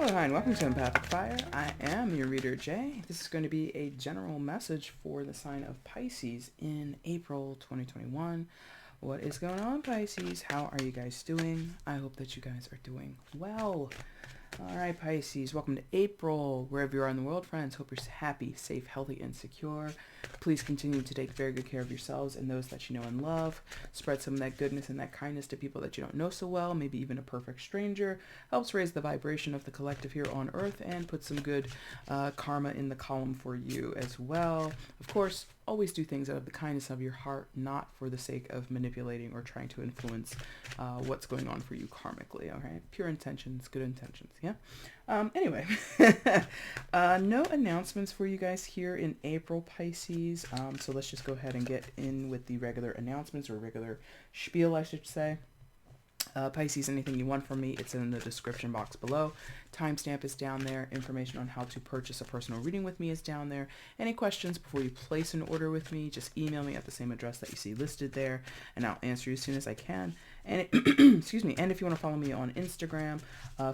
Hello, hi, and welcome to EmpathicFire. I am your reader, Jay. This is going to be a general message for the sign of Pisces in April 2021. What is going on, Pisces? How are you guys doing? I hope that you guys are doing well. All right, Pisces, welcome to April. Wherever you are in the world, friends, hope you're happy, safe, healthy, and secure. Please continue to take very good care of yourselves and those that you know and love. Spread some of that goodness and that kindness to people that you don't know so well, maybe even a perfect stranger. Helps raise the vibration of the collective here on Earth and put some good karma in the column for you as well. Of course, always do things out of the kindness of your heart, not for the sake of manipulating or trying to influence what's going on for you karmically, all right? Pure intentions, good intentions, yeah? Anyway, no announcements for you guys here in April, Pisces. So let's just go ahead and get in with the regular announcements, or regular spiel, I should say. Pisces, anything you want from me, it's in the description box below. Timestamp is down there. Information on how to purchase a personal reading with me is down there. Any questions before you place an order with me, just email me at the same address that you see listed there, and I'll answer you as soon as I can. And excuse me. And if you want to follow me on Instagram,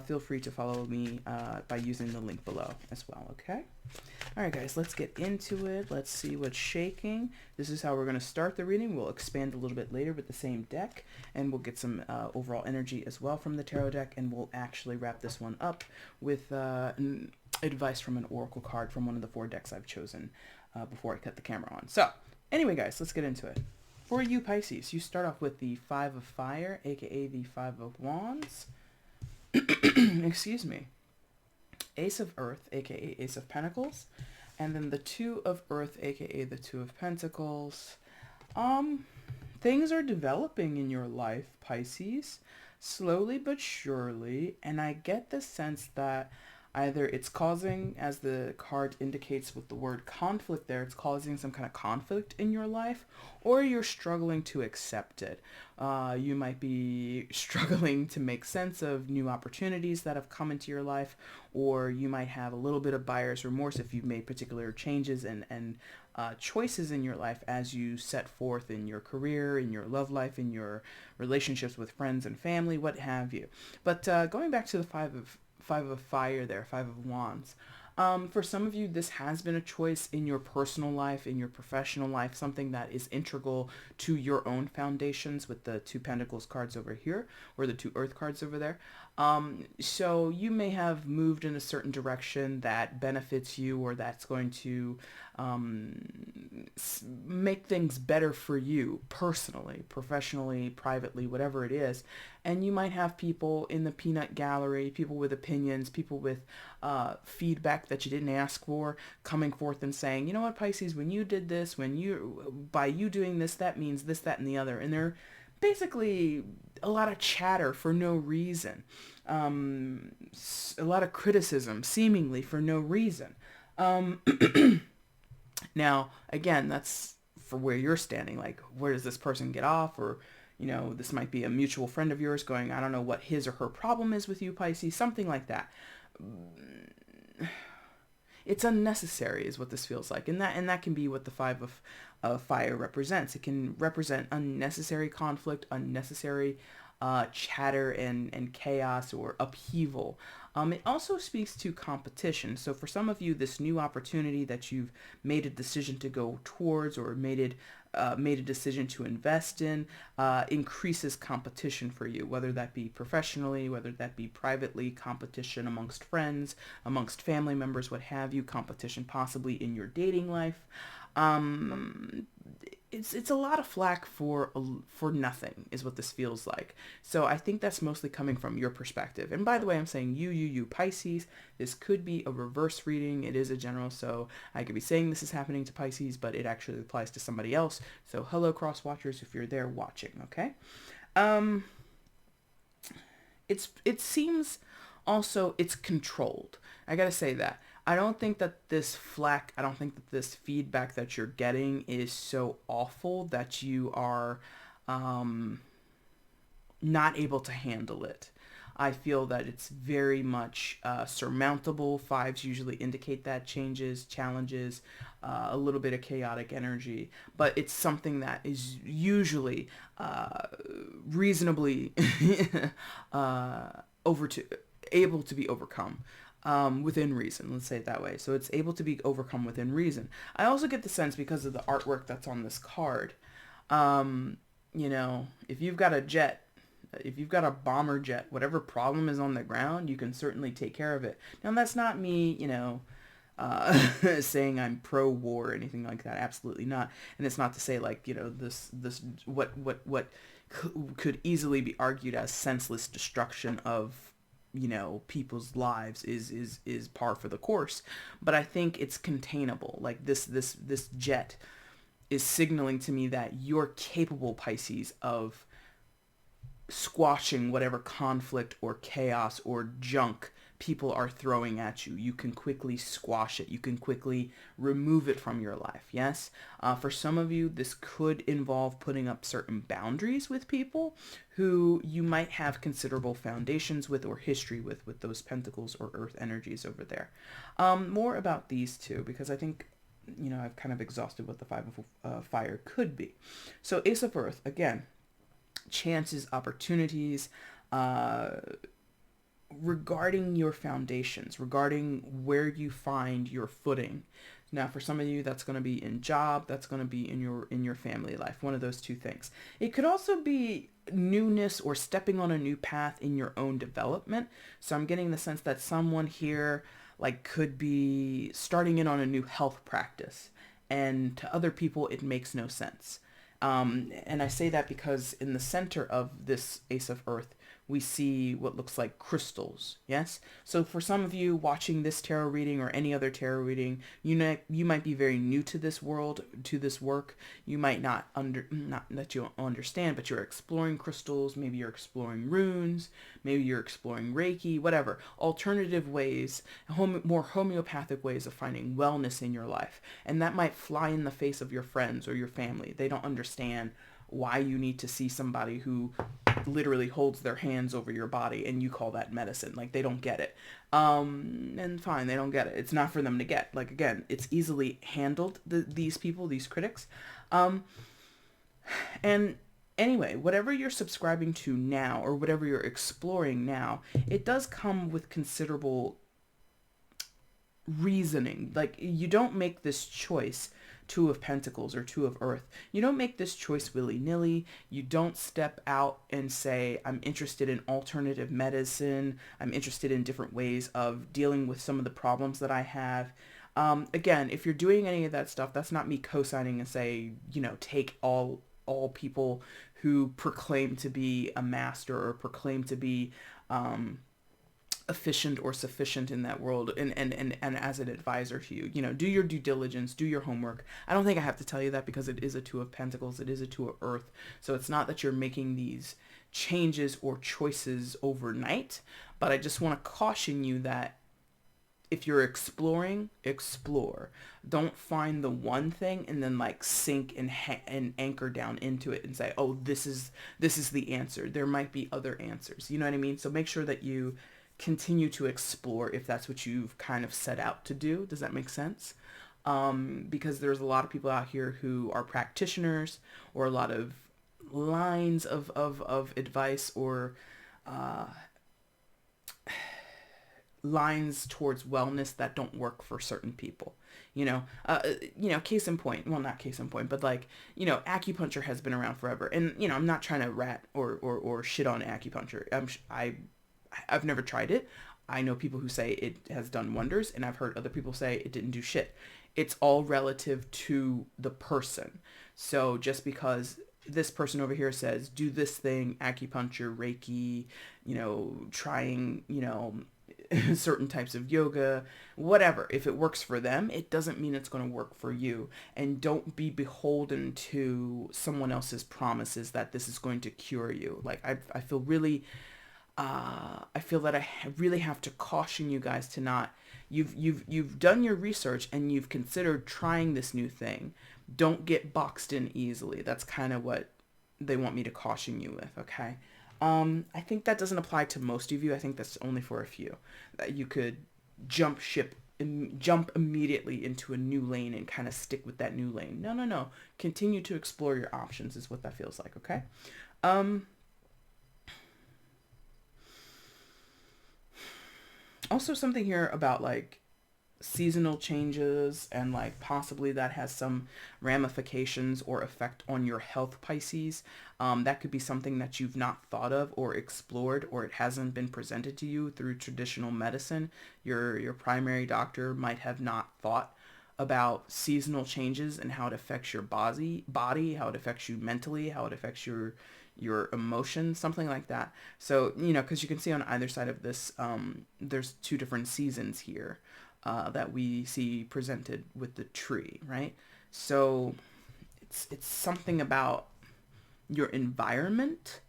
feel free to follow me by using the link below as well. Okay. All right, guys, let's get into it. Let's see what's shaking. This is how we're going to start the reading. We'll expand a little bit later with the same deck, and we'll get some overall energy as well from the tarot deck, and we'll actually wrap this one up with advice from an oracle card from one of the 4 decks I've chosen before I cut the camera on. So, anyway, guys, let's get into it. For you, Pisces, you start off with the 5 of Fire, aka the 5 of Wands. Excuse me. Ace of Earth, aka Ace of Pentacles, and then the 2 of Earth, aka the 2 of Pentacles. Things are developing in your life, Pisces, slowly but surely, and I get the sense that either it's causing, as the card indicates with the word conflict there, it's causing some kind of conflict in your life, or you're struggling to accept it. You might be struggling to make sense of new opportunities that have come into your life, or you might have a little bit of buyer's remorse if you've made particular changes and choices in your life as you set forth in your career, in your love life, in your relationships with friends and family, what have you. But going back to the 5 of Fire there, 5 of Wands. For some of you, this has been a choice in your personal life, in your professional life, something that is integral to your own foundations with the 2 Pentacles cards over here, or the 2 Earth cards over there. So you may have moved in a certain direction that benefits you, or that's going to make things better for you personally, professionally, privately, whatever it is. And you might have people in the peanut gallery, people with opinions, people with feedback that you didn't ask for, coming forth and saying, you know what, Pisces, when you did this, by you doing this, that means this, that, and the other. And they're basically a lot of chatter for no reason. A lot of criticism, seemingly for no reason. Now, again, that's for where you're standing. Like, where does this person get off? Or, you know, this might be a mutual friend of yours going, I don't know what his or her problem is with you, Pisces, something like that. It's unnecessary is what this feels like. And that can be what the 5 of Fire represents. It can represent unnecessary conflict, unnecessary chatter and chaos or upheaval. It also speaks to competition. So for some of you, this new opportunity that you've made a decision to go towards, or made a decision to invest in, increases competition for you, whether that be professionally, whether that be privately, competition amongst friends, amongst family members, what have you, competition possibly in your dating life. It's a lot of flack for nothing is what this feels like. So I think that's mostly coming from your perspective. And by the way, I'm saying you Pisces. This could be a reverse reading. It is a general, so I could be saying this is happening to Pisces, but it actually applies to somebody else. So hello, cross watchers, if you're there watching. Okay. It seems also it's controlled. I gotta say that. I don't think that this flack, I don't think that this feedback that you're getting is so awful that you are not able to handle it. I feel that it's very much surmountable. 5s usually indicate that changes, challenges, a little bit of chaotic energy, but it's something that is usually reasonably able to be overcome within reason. Let's say it that way. So it's able to be overcome within reason. I also get the sense, because of the artwork that's on this card, if you've got a jet, if you've got a bomber jet, whatever problem is on the ground, you can certainly take care of it. Now, that's not me, saying I'm pro-war or anything like that. Absolutely not. And it's not to say, like, this what could easily be argued as senseless destruction of people's lives is par for the course. But I think it's containable. Like, this jet is signaling to me that you're capable, Pisces, of squashing whatever conflict or chaos or junk people are throwing at you. You can quickly squash it. You can quickly remove it from your life. Yes? For some of you, this could involve putting up certain boundaries with people who you might have considerable foundations with or history with those pentacles or earth energies over there. More about these two, because I think I've kind of exhausted what the Five of Fire could be. So Ace of Earth, again, chances, opportunities, regarding your foundations, regarding where you find your footing. Now, for some of you, that's going to be in job, that's going to be in your family life, one of those two things. It could also be newness or stepping on a new path in your own development. So I'm getting the sense that someone here could be starting in on a new health practice, and to other people it makes no sense. And I say that because in the center of this Ace of Earth, we see what looks like crystals. Yes. So for some of you watching this tarot reading or any other tarot reading, you might be very new to this world, to this work. You might not that you understand, but you're exploring crystals. Maybe you're exploring runes. Maybe you're exploring Reiki, whatever. Alternative ways, more homeopathic ways of finding wellness in your life. And that might fly in the face of your friends or your family. They don't understand why you need to see somebody who literally holds their hands over your body and you call that medicine. Like, they don't get it. And fine, they don't get it. It's not for them to get. Like, again, it's easily handled, these people, these critics. And anyway, whatever you're subscribing to now or whatever you're exploring now, it does come with considerable reasoning. Like, you don't make this choice, Two of Pentacles or Two of Earth. You don't make this choice willy-nilly. You don't step out and say, I'm interested in alternative medicine. I'm interested in different ways of dealing with some of the problems that I have. Again, if you're doing any of that stuff, that's not me co-signing and say, take all people who proclaim to be a master or proclaim to be efficient or sufficient in that world and as an advisor to you. Do your due diligence, do your homework. I don't think I have to tell you that, because it is a Two of Pentacles, it is a Two of Earth. So it's not that you're making these changes or choices overnight, but I just want to caution you that if you're exploring, explore. Don't find the one thing and then sink and anchor down into it and say, oh, this is the answer. There might be other answers. You know what I mean? So make sure that you continue to explore if that's what you've kind of set out to do. Does that make sense? Because there's a lot of people out here who are practitioners, or a lot of lines of advice or lines towards wellness that don't work for certain people. Case in point, well, not case in point, but acupuncture has been around forever. And, I'm not trying to rat or shit on acupuncture. I've never tried it. I know people who say it has done wonders, and I've heard other people say it didn't do shit. It's all relative to the person. So just because this person over here says, do this thing, acupuncture, Reiki, trying, certain types of yoga, whatever, if it works for them, it doesn't mean it's going to work for you. And don't be beholden to someone else's promises that this is going to cure you. I feel really... I feel that I really have to caution you guys to not, you've done your research and you've considered trying this new thing. Don't get boxed in easily. That's kind of what they want me to caution you with. Okay. I think that doesn't apply to most of you. I think that's only for a few, that you could jump immediately into a new lane and kind of stick with that new lane. No. Continue to explore your options is what that feels like. Okay. Also something here about like seasonal changes, and like possibly that has some ramifications or effect on your health, Pisces. That could be something that you've not thought of or explored, or it hasn't been presented to you through traditional medicine. Your primary doctor might have not thought about seasonal changes and how it affects your body, how it affects you mentally, how it affects your emotions, something like that. So, because you can see on either side of this, there's two different seasons here that we see presented with the tree, right? So it's something about your environment,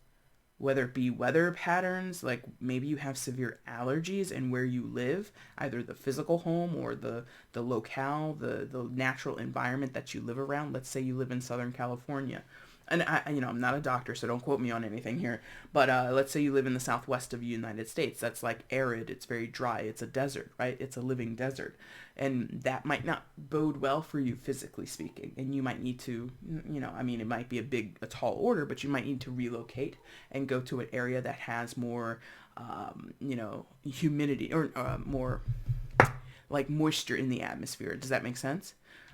whether it be weather patterns, like maybe you have severe allergies and where you live, either the physical home or the locale, the natural environment that you live around. Let's say you live in Southern California. And I'm not a doctor, so don't quote me on anything here. But let's say you live in the southwest of the United States. That's like arid. It's very dry. It's a desert, right? It's a living desert, and that might not bode well for you physically speaking. And you might need to, it might be a tall order, but you might need to relocate and go to an area that has more, humidity, or more like moisture in the atmosphere. Does that make sense?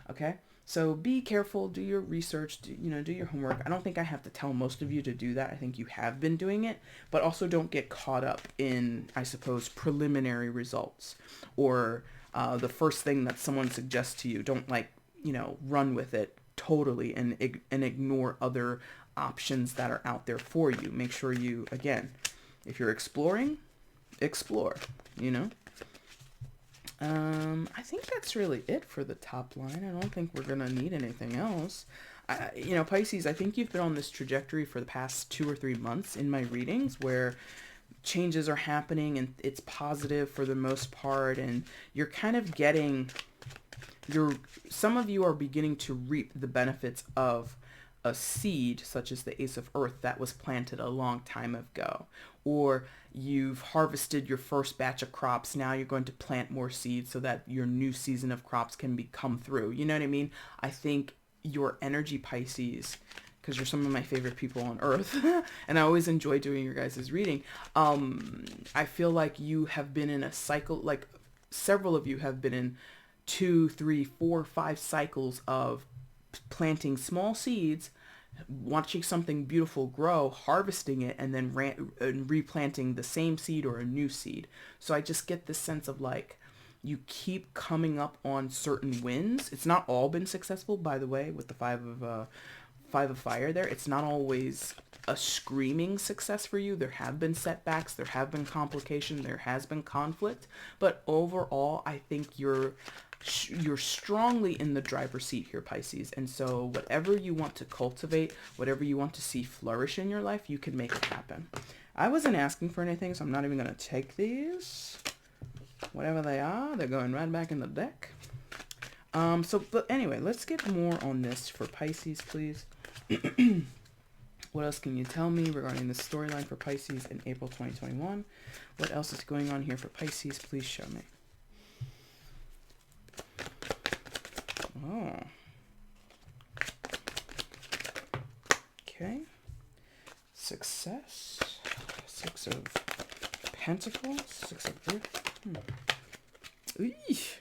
Okay. So be careful, do your research, do your homework. I don't think I have to tell most of you to do that. I think you have been doing it, but also don't get caught up in, I suppose, preliminary results, or the first thing that someone suggests to you. Don't run with it totally and ignore other options that are out there for you. Make sure you, again, if you're exploring, explore, you know? I think that's really it for the top line. I don't think we're going to need anything else. Pisces, I think you've been on this trajectory for the past 2 or 3 months in my readings where changes are happening and it's positive for the most part, and you're kind of some of you are beginning to reap the benefits of a seed, such as the Ace of Earth, that was planted a long time ago. Or you've harvested your first batch of crops. Now you're going to plant more seeds so that your new season of crops can come through. You know what I mean? I think your energy, Pisces, because you're some of my favorite people on earth, and I always enjoy doing your guys' reading. I feel like you have been in a cycle, like several of you have been in 2, 3, 4, 5 cycles of planting small seeds, watching something beautiful grow, harvesting it, and then replanting the same seed or a new seed. So I just get this sense of like you keep coming up on certain wins. It's not all been successful, by the way, with the five of fire there. It's not always a screaming success for you. There have been setbacks, there have been complications, there has been conflict, but overall I think you're strongly in the driver's seat here, Pisces. And so whatever you want to cultivate, whatever you want to see flourish in your life, you can make it happen. I wasn't asking for anything, so I'm not even going to take these. Whatever they are, they're going right back in the deck. But anyway, let's get more on this for Pisces, please. What else can you tell me regarding the storyline for Pisces in April 2021? What else is going on here for Pisces? Please show me. Oh. Okay. Success. 6 of Pentacles. 6 of Earth. Eesh.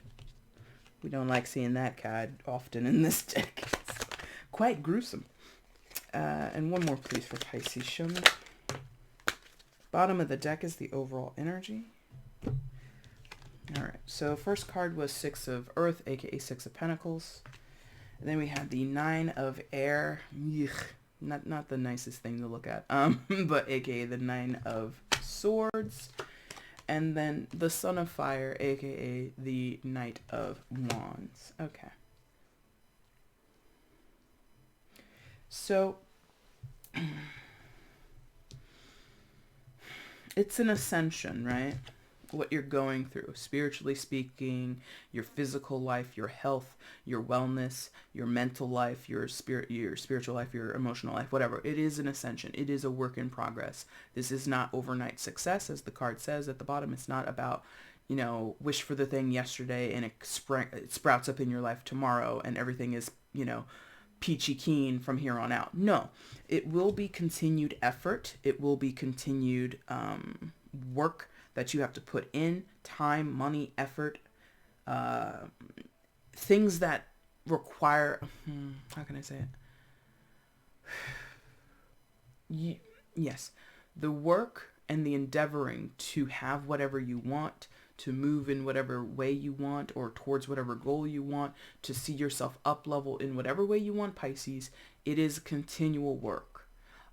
We don't like seeing that card often in this deck. It's quite gruesome. And one more, please, for Pisces. Show me. Bottom of the deck is the overall energy. All right, so first card was 6 of Earth, aka 6 of Pentacles. And then we had the 9 of Air. Yuck. Not the nicest thing to look at, but aka the 9 of Swords. And then the Son of Fire, aka the Knight of Wands. Okay. So it's an ascension, right? What you're going through, spiritually speaking, your physical life, your health, your wellness, your mental life, your spiritual life, your emotional life, whatever. It is an ascension. It is a work in progress. This is not overnight success, as the card says at the bottom. It's not about, wish for the thing yesterday and it sprouts up in your life tomorrow and everything is, peachy keen from here on out. No, it will be continued effort. It will be continued work that you have to put in time, money, effort, things that require, how can I say it? Yes, the work and the endeavoring to have whatever you want, to move in whatever way you want, or towards whatever goal you want, to see yourself up level in whatever way you want, Pisces. It is continual work.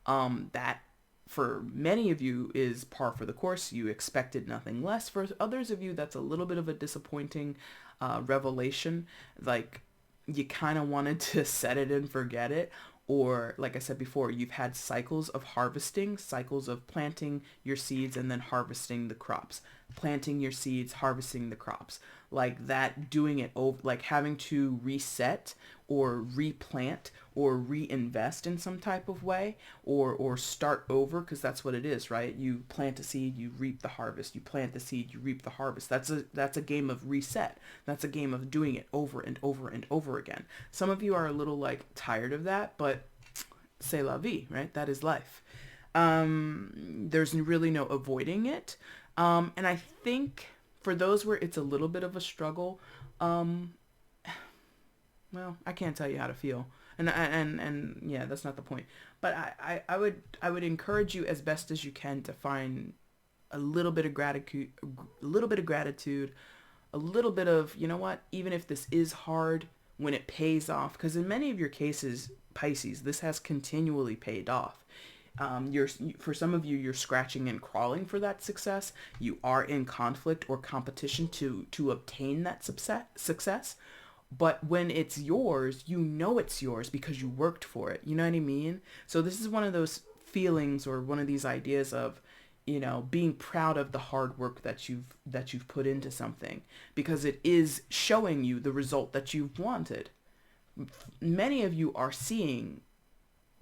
That for many of you is par for the course. You expected nothing less. For others of you, that's a little bit of a disappointing revelation. Like, you kind of wanted to set it and forget it. Or, like I said before, you've had cycles of harvesting, cycles of planting your seeds and then harvesting the crops. Planting your seeds, harvesting the crops. Like that, doing it over, like having to reset or replant or reinvest in some type of way, or start over, because that's what it is, right? You plant a seed, you reap the harvest. You plant the seed, you reap the harvest. That's a game of reset. That's a game of doing it over and over and over again. Some of you are a little like tired of that, but c'est la vie, right? That is life. There's really no avoiding it. And I think for those where it's a little bit of a struggle, well, I can't tell you how to feel. And yeah, that's not the point. But I would encourage you as best as you can to find a little bit of gratitude, a little bit of, you know what, even if this is hard, when it pays off, because in many of your cases, Pisces, this has continually paid off. For some of you, you're scratching and crawling for that success. You are in conflict or competition to obtain that success. But when it's yours, you know it's yours because you worked for it. You know what I mean? So this is one of those feelings, or one of these ideas of, you know, being proud of the hard work that you've put into something, because it is showing you the result that you've wanted. Many of you are seeing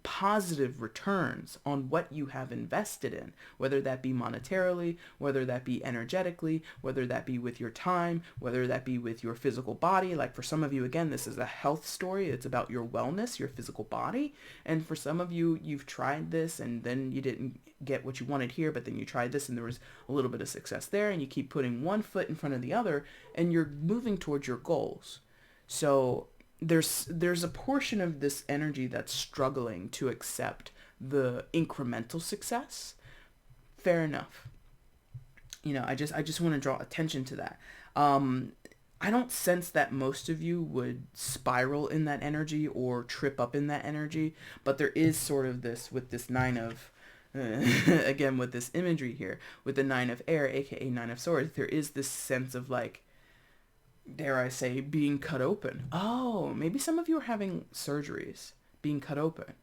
positive returns on what you have invested in, whether that be monetarily, whether that be energetically, whether that be with your time, whether that be with your physical body. Like for some of you, again, this is a health story. It's about your wellness, your physical body. And for some of you, you've tried this and then you didn't get what you wanted here, but then you tried this and there was a little bit of success there, and you keep putting one foot in front of the other and you're moving towards your goals. So there's a portion of this energy that's struggling to accept the incremental success. Fair enough. You know, I just want to draw attention to that. I don't sense that most of you would spiral in that energy or trip up in that energy, but there is sort of this with this nine of again, with this imagery here, with the nine of air, aka nine of swords, there is this sense of, like, dare I say, being cut open. Oh, maybe some of you are having surgeries, being cut open.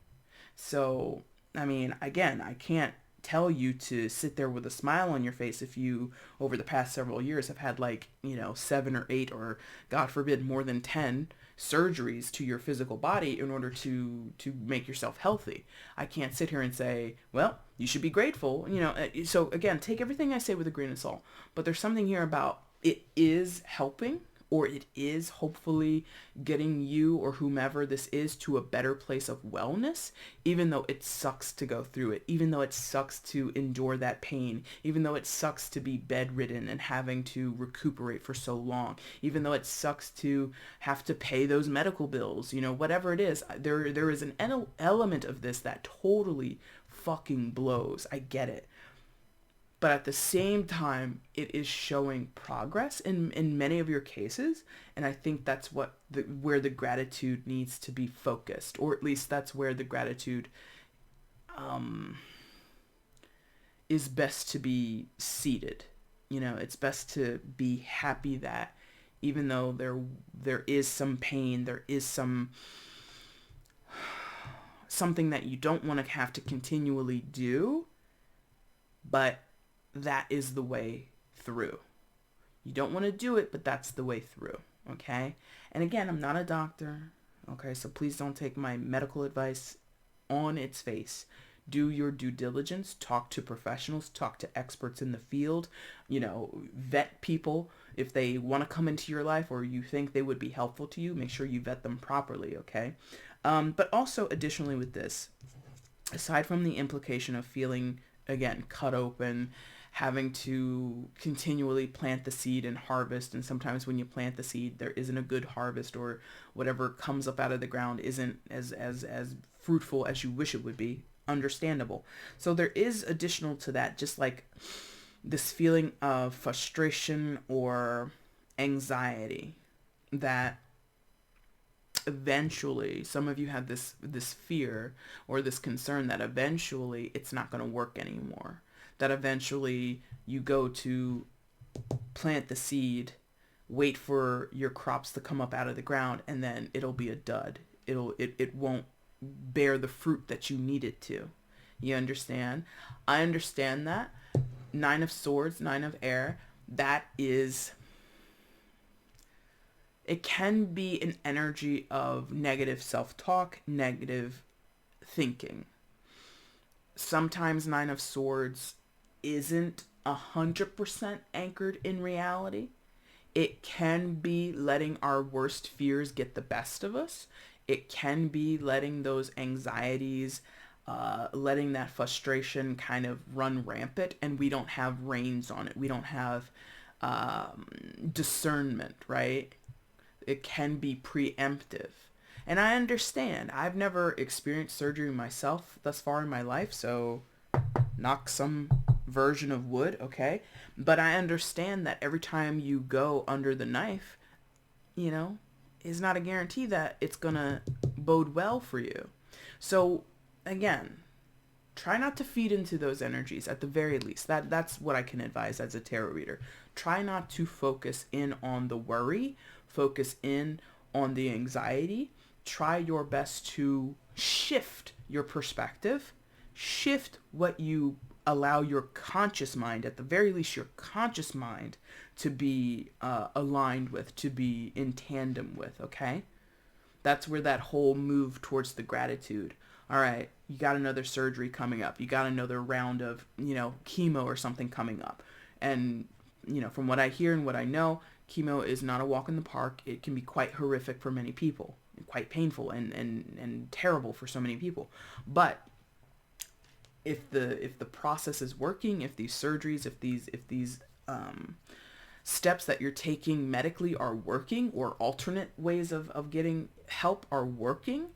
So, I mean, again, I can't tell you to sit there with a smile on your face if you, over the past several years, have had, like, you know, 7 or 8 or, God forbid, more than 10 surgeries to your physical body in order to make yourself healthy. I can't sit here and say, well, you should be grateful. You know, so again, take everything I say with a grain of salt. But there's something here about it is helping, or it is hopefully getting you or whomever this is to a better place of wellness, even though it sucks to go through it, even though it sucks to endure that pain, even though it sucks to be bedridden and having to recuperate for so long, even though it sucks to have to pay those medical bills, you know, whatever it is. There is an element of this that totally fucking blows. I get it. But at the same time, it is showing progress in many of your cases. And I think that's where the gratitude needs to be focused, or at least that's where the gratitude is best to be seated. You know, it's best to be happy that even though there is some pain, there is something that you don't want to have to continually do, but that is the way through. You don't want to do it, but that's the way through, okay? And again, I'm not a doctor, okay? So please don't take my medical advice on its face. Do your due diligence, talk to professionals, talk to experts in the field, you know, vet people. If they want to come into your life or you think they would be helpful to you, make sure you vet them properly, okay? But also additionally with this, aside from the implication of feeling, again, cut open, having to continually plant the seed and harvest. And sometimes when you plant the seed, there isn't a good harvest, or whatever comes up out of the ground isn't as fruitful as you wish it would be. Understandable. So there is additional to that, just like this feeling of frustration or anxiety that eventually, some of you have this fear or this concern that eventually it's not going to work anymore, that eventually you go to plant the seed, wait for your crops to come up out of the ground, and then it'll be a dud. It won't bear the fruit that you need it to. You understand? I understand that. Nine of Swords, Nine of Air, that is, it can be an energy of negative self-talk, negative thinking. Sometimes Nine of Swords isn't 100% anchored in reality. It can be letting our worst fears get the best of us. It can be letting those anxieties, letting that frustration kind of run rampant, and we don't have reins on it. We don't have discernment, right? It can be preemptive. And I understand. I've never experienced surgery myself thus far in my life, so knock some version of wood, okay? But I understand that every time you go under the knife, you know, is not a guarantee that it's gonna bode well for you. So again, try not to feed into those energies at the very least. That's what I can advise as a tarot reader. Try not to focus in on the worry, focus in on the anxiety. Try your best to shift your perspective, shift what you allow your conscious mind, at the very least your conscious mind, to be aligned with, to be in tandem with, okay? That's where that whole move towards the gratitude. All right, you got another surgery coming up. You got another round of, chemo or something coming up. And, from what I hear and what I know, chemo is not a walk in the park. It can be quite horrific for many people, quite painful and terrible for so many people. But if the process is working, if these surgeries, if these steps that you're taking medically are working, or alternate ways of getting help are working,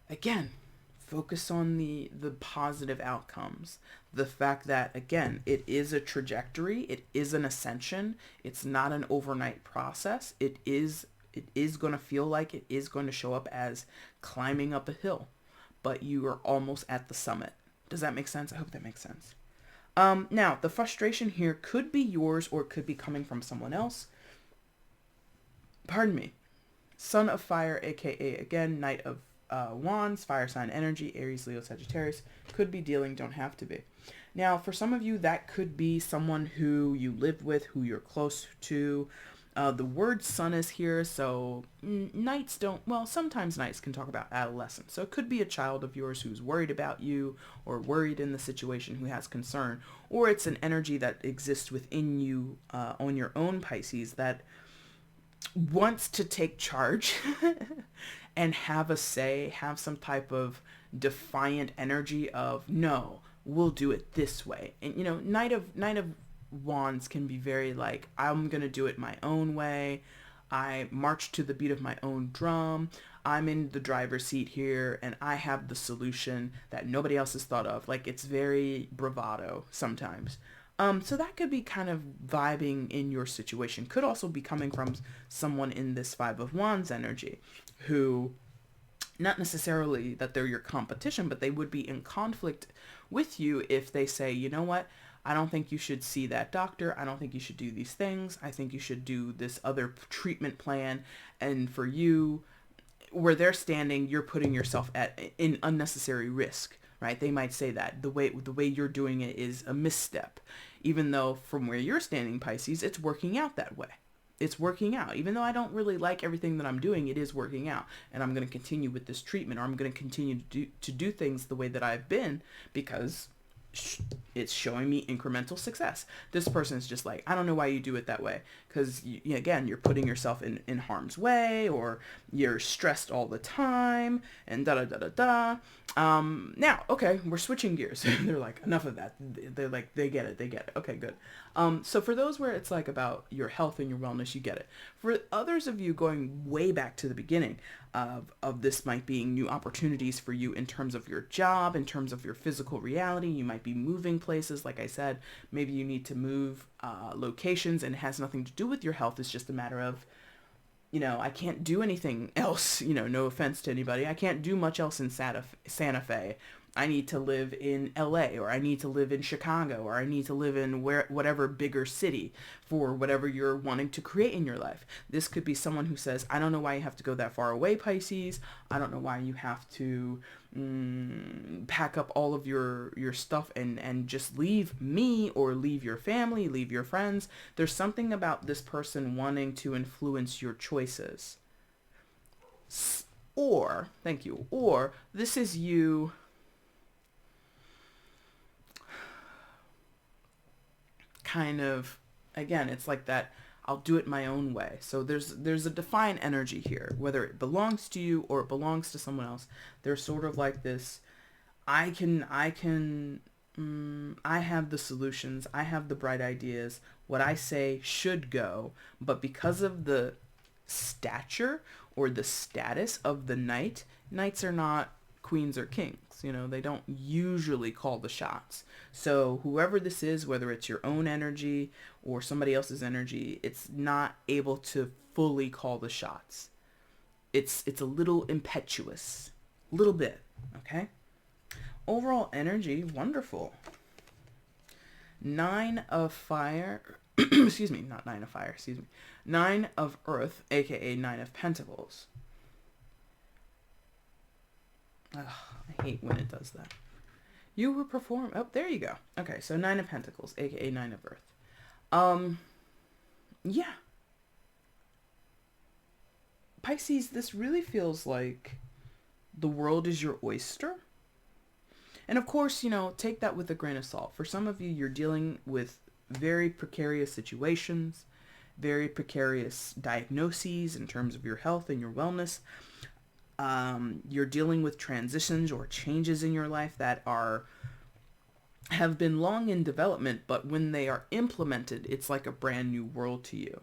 again, focus on the positive outcomes. The fact that, again, it is a trajectory, it is an ascension, it's not an overnight process. It is going to feel like it is going to show up as climbing up a hill, but you are almost at the summit. Does that make sense? I hope that makes sense. Now, the frustration here could be yours, or it could be coming from someone else. Pardon me. Son of Fire, aka, again, Knight of Wands, fire sign energy, Aries, Leo, Sagittarius. Could be dealing, don't have to be. Now, for some of you, that could be someone who you live with, who you're close to. The word son is here, so knights don't, well, sometimes knights can talk about adolescence. So it could be a child of yours who's worried about you, or worried in the situation, who has concern. Or it's an energy that exists within you on your own, Pisces, that wants to take charge and have a say, have some type of defiant energy of, no, we'll do it this way. And, Knight of Wands can be very like, I'm gonna do it my own way. I march to the beat of my own drum. I'm in the driver's seat here, and I have the solution that nobody else has thought of. Like, it's very bravado sometimes. So that could be kind of vibing in your situation. Could also be coming from someone in this Five of Wands energy, who, not necessarily that they're your competition, but they would be in conflict with you if they say, you know what, I don't think you should see that doctor. I don't think you should do these things. I think you should do this other treatment plan. And for you, where they're standing, you're putting yourself in unnecessary risk, right? They might say that the way you're doing it is a misstep, even though from where you're standing, Pisces, it's working out that way. It's working out. Even though I don't really like everything that I'm doing, it is working out. And I'm going to continue with this treatment, or I'm going to continue to do things the way that I've been, because it's showing me incremental success. This person is just like, I don't know why you do it that way. Because, again, you're putting yourself in harm's way, or you're stressed all the time, and da-da-da-da-da. Now, okay, we're switching gears. They're like, enough of that. They're like, they get it. Okay, good. So for those where it's like about your health and your wellness, you get it. For others of you going way back to the beginning of this might be new opportunities for you in terms of your job, in terms of your physical reality. You might be moving places. Like I said, maybe you need to move locations, and it has nothing to do with your health. It's just a matter of, I can't do anything else, no offense to anybody. I can't do much else in Santa Fe. I need to live in LA, or I need to live in Chicago, or I need to live in whatever bigger city for whatever you're wanting to create in your life. This could be someone who says, I don't know why you have to go that far away, Pisces. I don't know why you have to pack up all of your stuff and just leave me, or leave your family, leave your friends. There's something about this person wanting to influence your choices. Or this is you kind of, again, it's like that, I'll do it my own way. So there's a defined energy here, whether it belongs to you or it belongs to someone else. There's sort of like this, I have the solutions, I have the bright ideas, what I say should go, but because of the stature or the status of the knights are not queens or kings. They don't usually call the shots. So whoever this is, whether it's your own energy or somebody else's energy, it's not able to fully call the shots. It's a little impetuous. A little bit, okay? Overall energy, wonderful. 9 of fire, excuse me, not 9 of fire, excuse me. 9 of earth, aka 9 of pentacles. Ugh, I hate when it does that. You will perform. Oh, there you go. Okay, so 9 of pentacles, aka 9 of earth. Yeah. Pisces, this really feels like the world is your oyster. And of course, take that with a grain of salt. For some of you, you're dealing with very precarious situations, very precarious diagnoses in terms of your health and your wellness. You're dealing with transitions or changes in your life that have been long in development, but when they are implemented, it's like a brand new world to you.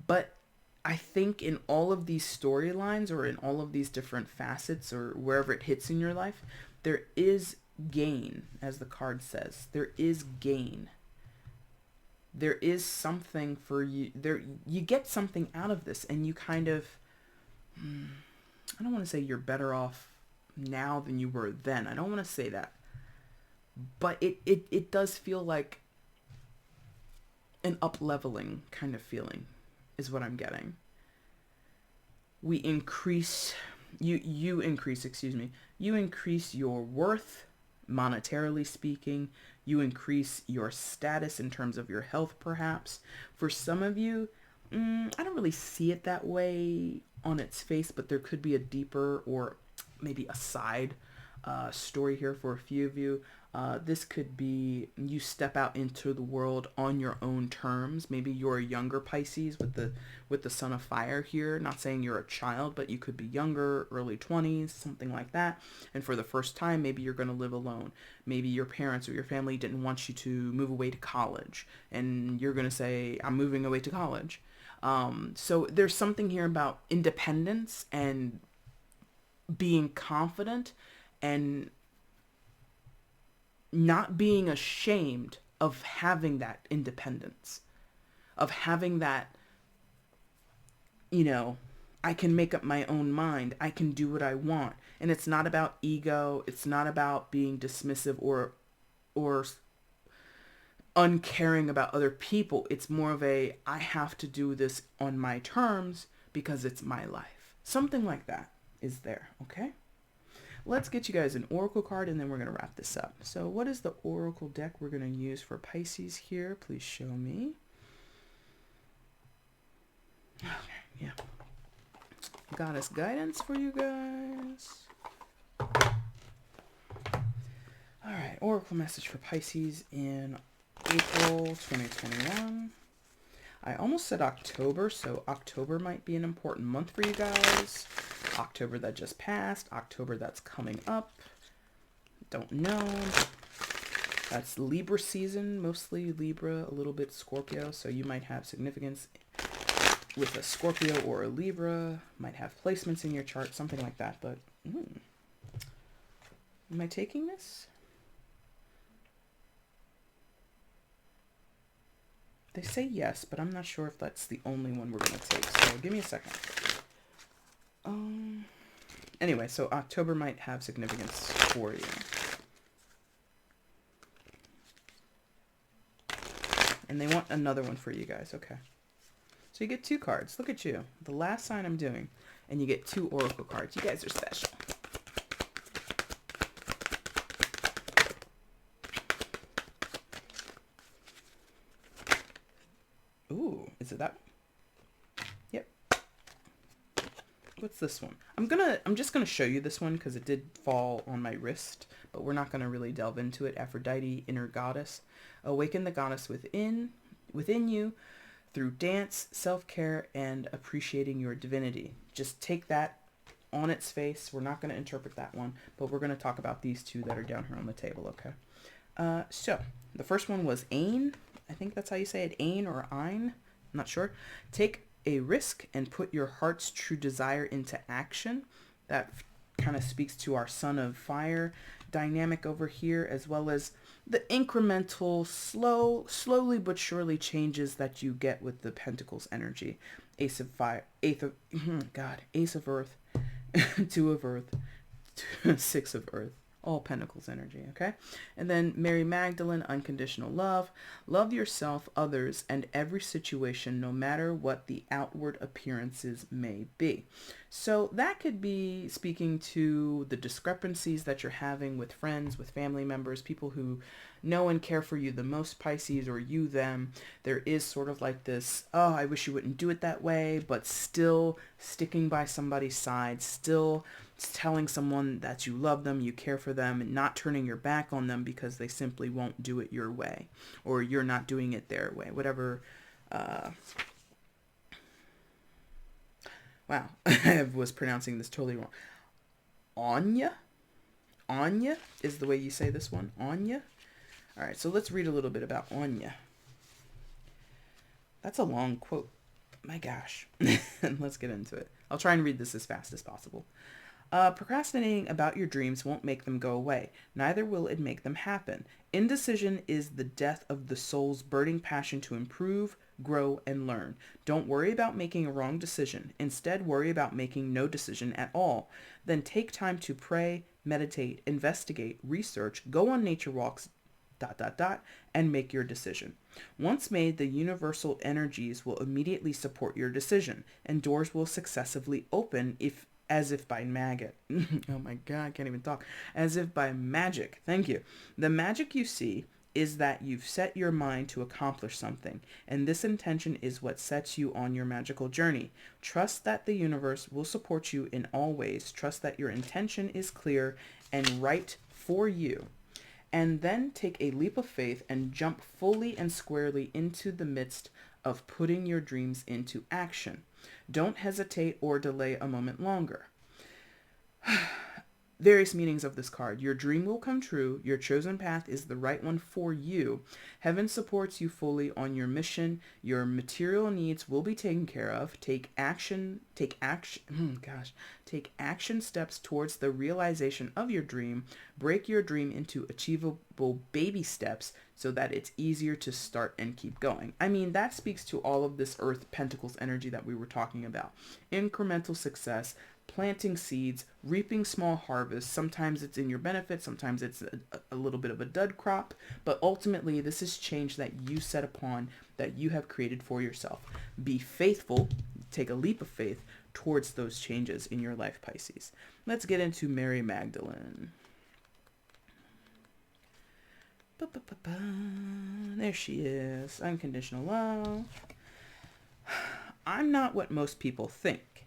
But I think in all of these storylines, or in all of these different facets, or wherever it hits in your life, there is gain, as the card says. There is gain. There is something for you. You get something out of this, and you kind of... I don't want to say you're better off now than you were then. I don't want to say that. But it does feel like an up-leveling kind of feeling is what I'm getting. You increase your worth, monetarily speaking. You increase your status in terms of your health, perhaps. For some of you, I don't really see it that way on its face, but there could be a deeper, or maybe a side story here for a few of you. This could be you step out into the world on your own terms. Maybe you're a younger Pisces with the Son of Fire here. Not saying you're a child, but you could be younger, early 20s, something like that. And for the first time, maybe you're going to live alone. Maybe your parents or your family didn't want you to move away to college, and you're going to say, I'm moving away to college. So there's something here about independence and being confident and not being ashamed of having that independence, of having that, I can make up my own mind. I can do what I want. And it's not about ego. It's not about being dismissive or uncaring about other people. It's more of I have to do this on my terms because it's my life. Something like that is there, okay? Let's get you guys an oracle card, and then we're going to wrap this up. So what is the oracle deck we're going to use for Pisces here? Please show me. Okay, yeah. Goddess guidance for you guys. All right. right, Oracle message for Pisces in April 2021. I almost said October, so October might be an important month for you guys. October that just passed, October that's coming up. Don't know. That's Libra season, mostly Libra, a little bit Scorpio, so you might have significance with a Scorpio or a Libra, might have placements in your chart, something like that, but am I taking this? They say yes, but I'm not sure if that's the only one we're going to take, so give me a second. Anyway, so October might have significance for you. And they want another one for you guys, okay. So you get 2 cards. Look at you. The last sign I'm doing. And you get 2 oracle cards. You guys are special. Ooh, is it that one? Yep. What's this one? I'm just gonna show you this one because it did fall on my wrist, but we're not gonna really delve into it. Aphrodite, inner goddess. Awaken the goddess within you through dance, self-care, and appreciating your divinity. Just take that on its face. We're not going to interpret that one, but we're going to talk about these 2 that are down here on the table, okay? So, the first one was Ain. I think that's how you say it, Ain or Ein. I'm not sure. Take a risk and put your heart's true desire into action. That kind of speaks to our Son of Fire dynamic over here, as well as the incremental, slowly but surely changes that you get with the Pentacles energy. Ace of Fire, Ace of Earth, 2 of Earth, 6 of Earth. All Pentacles energy, okay? And then Mary Magdalene, unconditional love. Love yourself, others, and every situation, no matter what the outward appearances may be. So that could be speaking to the discrepancies that you're having with friends, with family members, people who know and care for you the most, Pisces, or you them. There is sort of like this, oh, I wish you wouldn't do it that way, but still sticking by somebody's side, still telling someone that you love them, you care for them, and not turning your back on them because they simply won't do it your way, or you're not doing it their way, whatever. Wow, I was pronouncing this totally wrong. Anya is the way you say this one, Anya. All right, so let's read a little bit about Anya. That's a long quote. My gosh. Let's get into it. I'll try and read this as fast as possible. Procrastinating about your dreams won't make them go away. Neither will it make them happen. Indecision is the death of the soul's burning passion to improve, grow, and learn. Don't worry about making a wrong decision. Instead, worry about making no decision at all. Then take time to pray, meditate, investigate, research, go on nature walks, and make your decision. Once made, the universal energies will immediately support your decision, and doors will successively open as if by magic. Oh my God, I can't even talk. As if by magic. Thank you. The magic you see is that you've set your mind to accomplish something, and this intention is what sets you on your magical journey. Trust that the universe will support you in all ways. Trust that your intention is clear and right for you. And then take a leap of faith and jump fully and squarely into the midst of putting your dreams into action. Don't hesitate or delay a moment longer. Various meanings of this card. Your dream will come true. Your chosen path is the right one for you. Heaven supports you fully on your mission. Your material needs will be taken care of. Take action steps towards the realization of your dream. Break your dream into achievable baby steps so that it's easier to start and keep going. I mean, that speaks to all of this Earth Pentacles energy that we were talking about. Incremental success, planting seeds, reaping small harvests. Sometimes it's in your benefit, sometimes it's a little bit of a dud crop, but ultimately this is change that you set upon, that you have created for yourself. Be faithful, take a leap of faith towards those changes in your life, Pisces. Let's get into Mary Magdalene. There she is. Unconditional love. I'm not what most people think.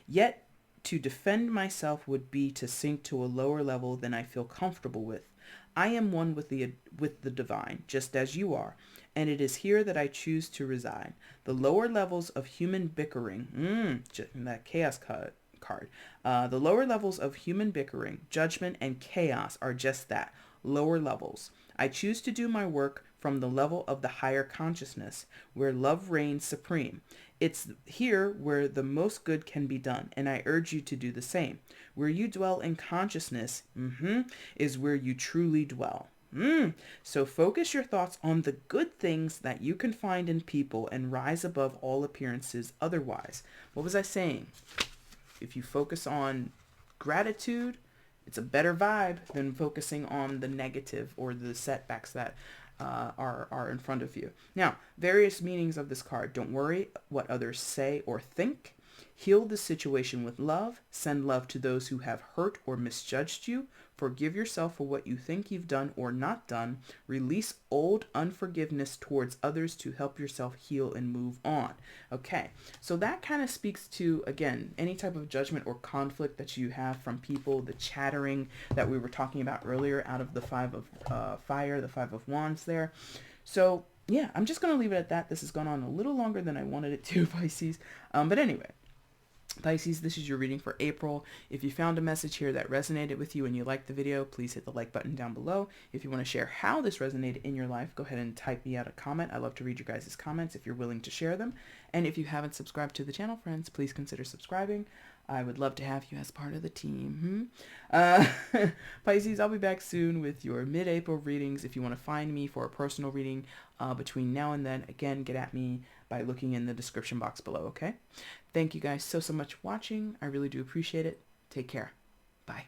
Yet, to defend myself would be to sink to a lower level than I feel comfortable with. I am one with the divine, just as you are, and it is here that I choose to reside. The lower levels of human bickering, that chaos card. The lower levels of human bickering, judgment, and chaos are just that, lower levels. I choose to do my work from the level of the higher consciousness, where love reigns supreme. It's here where the most good can be done, and I urge you to do the same. Where you dwell in consciousness, is where you truly dwell. So focus your thoughts on the good things that you can find in people and rise above all appearances otherwise. What was I saying? If you focus on gratitude, it's a better vibe than focusing on the negative or the setbacks that are in front of you. Now, various meanings of this card. Don't worry what others say or think. Heal the situation with love. Send love to those who have hurt or misjudged you. Forgive yourself for what you think you've done or not done. Release old unforgiveness towards others to help yourself heal and move on. Okay, so that kind of speaks to, again, any type of judgment or conflict that you have from people, the chattering that we were talking about earlier out of the Five of Fire, the Five of Wands there. So yeah, I'm just going to leave it at that. This has gone on a little longer than I wanted it to, Pisces. But anyway, Pisces, this is your reading for April. If you found a message here that resonated with you and you liked the video, please hit the like button down below. If you want to share how this resonated in your life, go ahead and type me out a comment. I love to read your guys' comments if you're willing to share them. And if you haven't subscribed to the channel, friends, please consider subscribing. I would love to have you as part of the team. Pisces, I'll be back soon with your mid-April readings. If you want to find me for a personal reading between now and then, again, get at me by looking in the description box below, okay? Thank you guys so much for watching. I really do appreciate it. Take care. Bye.